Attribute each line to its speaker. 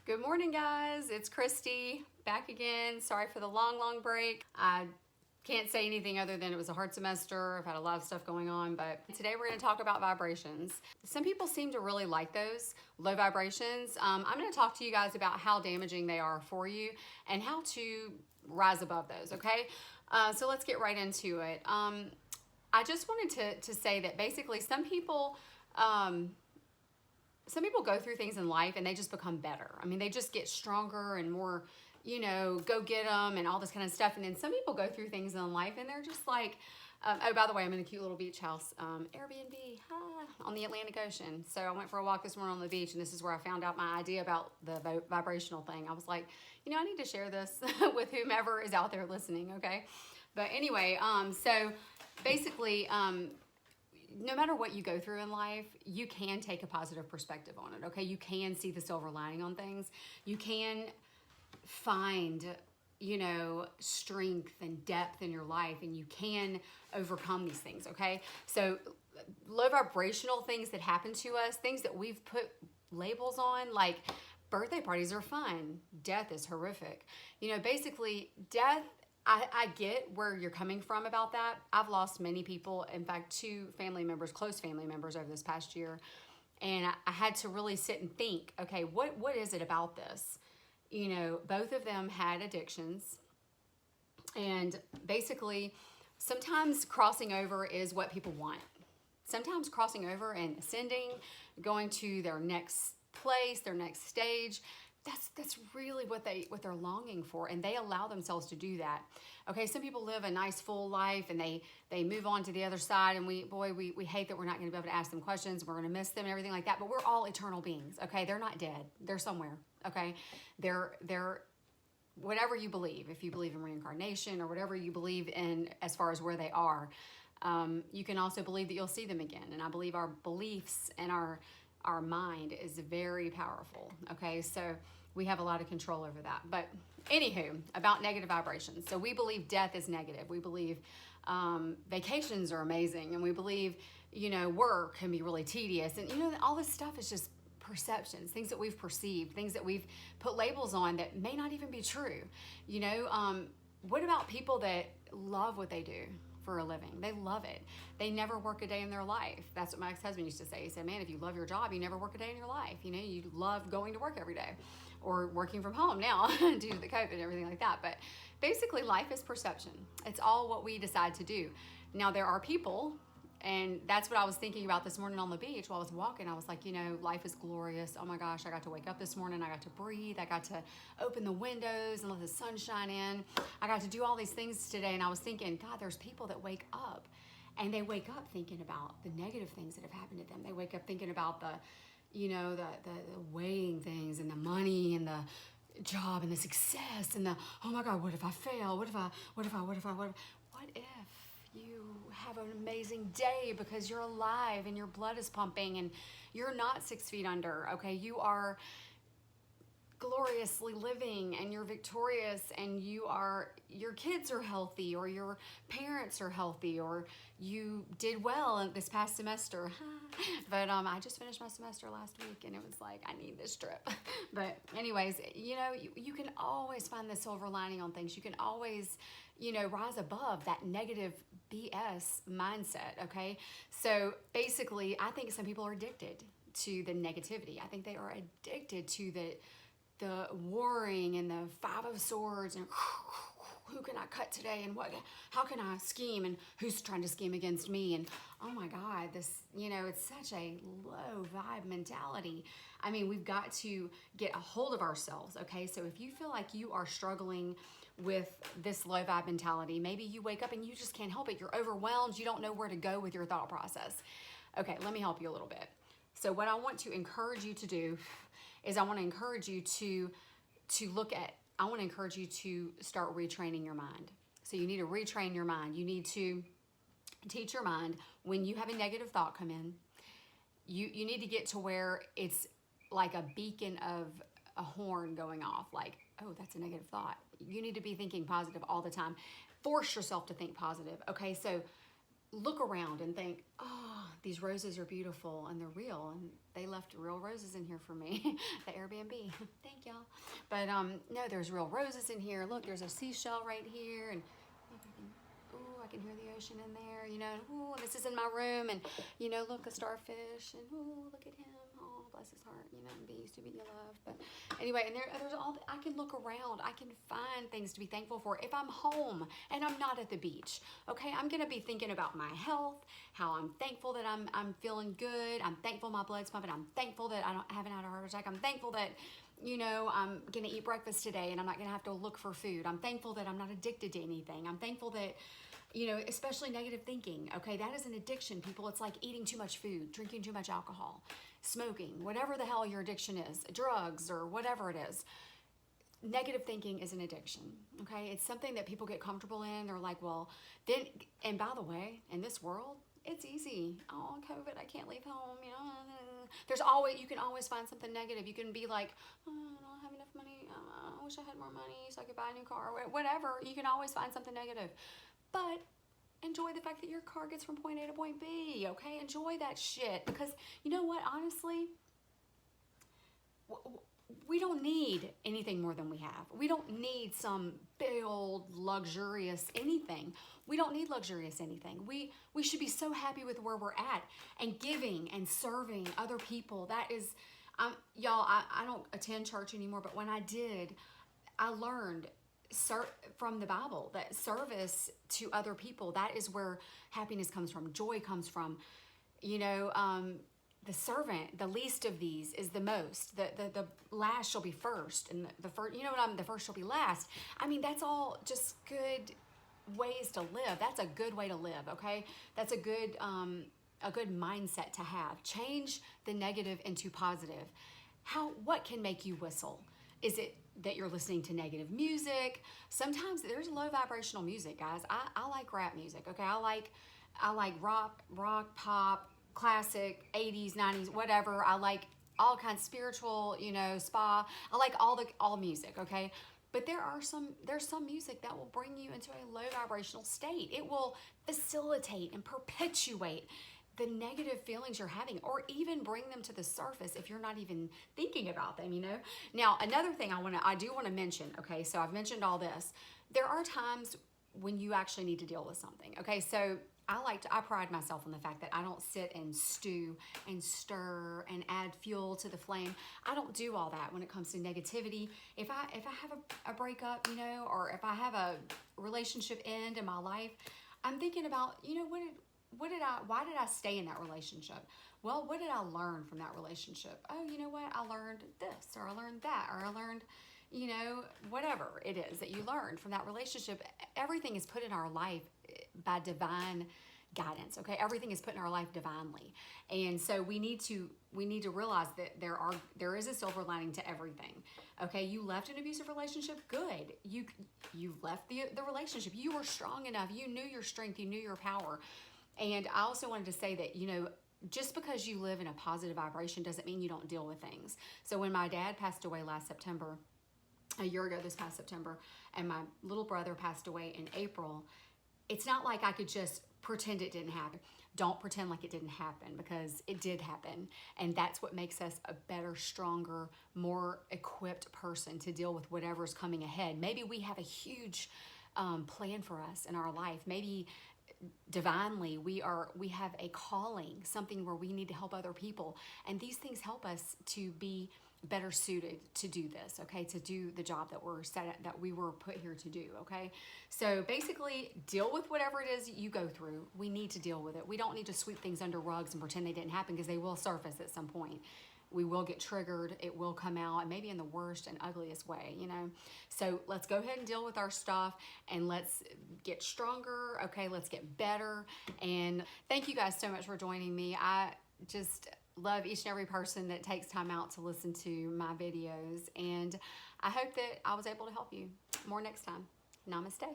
Speaker 1: Good morning, guys. It's Christy back again. Sorry for the long break. I can't say anything other than it was a hard semester. I've had a lot of stuff going on, but today we're going to talk about vibrations. Some people seem to really like those low vibrations. I'm going to talk to you guys about how damaging they are for you and how to rise above those, okay? So let's get right into it. I just wanted to say that basically some people go through things in life and they just become better. I mean, they just get stronger and more, go get them and all this kind of stuff. And then some people go through things in life and they're just like, oh, by the way, I'm in a cute little beach house, Airbnb, on the Atlantic Ocean. So I went for a walk this morning on the beach, and this is where I found out my idea about the vibrational thing. I was like, I need to share this with whomever is out there listening, okay? But anyway, so basically, no matter what you go through in life, you can take a positive perspective on it, okay? You can see the silver lining on things. You can find, strength and depth in your life, and you can overcome these things, okay? So low vibrational things that happen to us, things that we've put labels on, like birthday parties are fun, death is horrific. Basically, death, I get where you're coming from about that. I've lost many people, in fact, 2 family members, close family members over this past year. And I had to really sit and think, okay, what is it about this? Both of them had addictions. And basically, sometimes crossing over is what people want. Sometimes crossing over and ascending, going to their next place, their next stage, that's really what they're longing for, and they allow themselves to do that. Okay, some people live a nice full life and they move on to the other side, and we hate that we're not going to be able to ask them questions. We're going to miss them and everything like that. But we're all eternal beings. Okay, they're not dead. They're somewhere. Okay, they're whatever you believe. If you believe in reincarnation or whatever you believe in as far as where they are, you can also believe that you'll see them again. And I believe our beliefs and our mind is very powerful. Okay, so we have a lot of control over that. But anywho, about negative vibrations. So we believe death is negative. We believe vacations are amazing, and we believe work can be really tedious, and all this stuff is just perceptions, things that we've perceived, things that we've put labels on that may not even be true. What about people that love what they do for a living? They love it. They never work a day in their life. That's what my ex-husband used to say. He said, man, if you love your job, you never work a day in your life. You love going to work every day, or working from home now due to the COVID and everything like that. But basically, life is perception. It's all what we decide to do. Now, there are people, and that's what I was thinking about this morning on the beach while I was walking. I was like, life is glorious. Oh my gosh, I got to wake up this morning. I got to breathe. I got to open the windows and let the sun shine in. I got to do all these things today. And I was thinking, God, there's people that wake up, and they wake up thinking about the negative things that have happened to them. They wake up thinking about the weighing things and the money and the job and the success and the, oh my God, what if I fail? What if you have an amazing day because you're alive and your blood is pumping and you're not 6 feet under, okay? You are gloriously living and you're victorious, and your kids are healthy, or your parents are healthy, or you did well this past semester. But I just finished my semester last week, and it was like, I need this trip. But anyways, you can always find the silver lining on things. You can always rise above that negative BS mindset, okay? So basically, I think some people are addicted to the negativity. I think they are addicted to the warring and the 5 of swords and who can I cut today, and how can I scheme, and who's trying to scheme against me, and oh my God, this, it's such a low vibe mentality. I mean, we've got to get a hold of ourselves, okay? So if you feel like you are struggling with this low vibe mentality, maybe you wake up and you just can't help it. You're overwhelmed. You don't know where to go with your thought process. Okay, let me help you a little bit. So what I want to encourage you to do is I want to encourage you to start retraining your mind. So you need to retrain your mind. You need to teach your mind when you have a negative thought come in, you need to get to where it's like a beacon of a horn going off, like, oh, that's a negative thought. You need to be thinking positive all the time. Force yourself to think positive, okay? So look around and think, oh, these roses are beautiful and they're real, and they left real roses in here for me. The Airbnb. Thank y'all. But no, there's real roses in here. Look, there's a seashell right here, and look, I can hear the ocean in there, you know. Ooh, this is in my room, and you know, look, a starfish, and ooh, look at him. Oh, bless his heart, you know, bees to be loved. But anyway, and there's all, I can look around, I can find things to be thankful for. If I'm home and I'm not at the beach, okay, I'm gonna be thinking about my health, how I'm thankful that I'm feeling good. I'm thankful my blood's pumping. I'm thankful that I haven't had a heart attack. I'm thankful that, you know, I'm gonna eat breakfast today and I'm not gonna have to look for food. I'm thankful that I'm not addicted to anything. I'm thankful that, you know, especially negative thinking, okay, that is an addiction, people. It's like eating too much food, drinking too much alcohol, smoking, whatever the hell your addiction is, drugs or whatever it is. Negative thinking is an addiction, okay? It's something that people get comfortable in. They're like, well, then, and by the way, in this world, it's easy. Oh, COVID, I can't leave home, you know. There's always, you can always find something negative. You can be like, oh, I don't have enough money. I wish I had more money so I could buy a new car, whatever. You can always find something negative. But enjoy the fact that your car gets from point A to point B, okay? Enjoy that shit, because you know what, honestly, we don't need anything more than we have. We don't need some big old luxurious anything. We don't need luxurious anything. We should be so happy with where we're at, and giving and serving other people. That is, y'all, I don't attend church anymore, but when I did, I learned from the Bible that service to other people, that is where happiness comes from, joy comes from. You know, the servant, the least of these is the most. The last shall be first, and the first, you know what, the first shall be last. I mean, that's all just good ways to live. That's a good way to live, okay? That's a good mindset to have. Change the negative into positive. What can make you whistle? Is it that you're listening to negative music? Sometimes there's low vibrational music, guys. I like rap music, okay? I like rock, pop, classic, 80s, 90s, whatever. I like all kinds, spiritual, you know, spa. I like all music, okay? But there's some music that will bring you into a low vibrational state. It will facilitate and perpetuate the negative feelings you're having, or even bring them to the surface if you're not even thinking about them, you know? Now, another thing I do want to mention, okay, so I've mentioned all this. There are times when you actually need to deal with something, okay? So I pride myself on the fact that I don't sit and stew and stir and add fuel to the flame. I don't do all that when it comes to negativity. If I have a breakup, you know, or if I have a relationship end in my life, I'm thinking about, you know, why did I stay in that relationship? Well, what did I learn from that relationship? Oh, you know what? I learned this, or I learned that, or I learned, you know, whatever it is that you learned from that relationship. Everything is put in our life by divine guidance, okay? Everything is put in our life divinely. And so we need to realize that there is a silver lining to everything. Okay, you left an abusive relationship, good. You left the relationship. You were strong enough. You knew your strength, you knew your power. And I also wanted to say that, you know, just because you live in a positive vibration doesn't mean you don't deal with things. So when my dad passed away last September, a year ago this past September, and my little brother passed away in April, it's not like I could just pretend it didn't happen. Don't pretend like it didn't happen, because it did happen. And that's what makes us a better, stronger, more equipped person to deal with whatever's coming ahead. Maybe we have a huge plan for us in our life. Maybe divinely we have a calling, something where we need to help other people, and these things help us to be better suited to do this, okay, to do the job that we were put here to do, okay? So basically, deal with whatever it is you go through. We need to deal with it. We don't need to sweep things under rugs and pretend they didn't happen, because they will surface at some point. We will get triggered, it will come out, and maybe in the worst and ugliest way, you know? So let's go ahead and deal with our stuff, and let's get stronger, okay? Let's get better. And thank you guys so much for joining me. I just love each and every person that takes time out to listen to my videos, and I hope that I was able to help you. More next time. Namaste.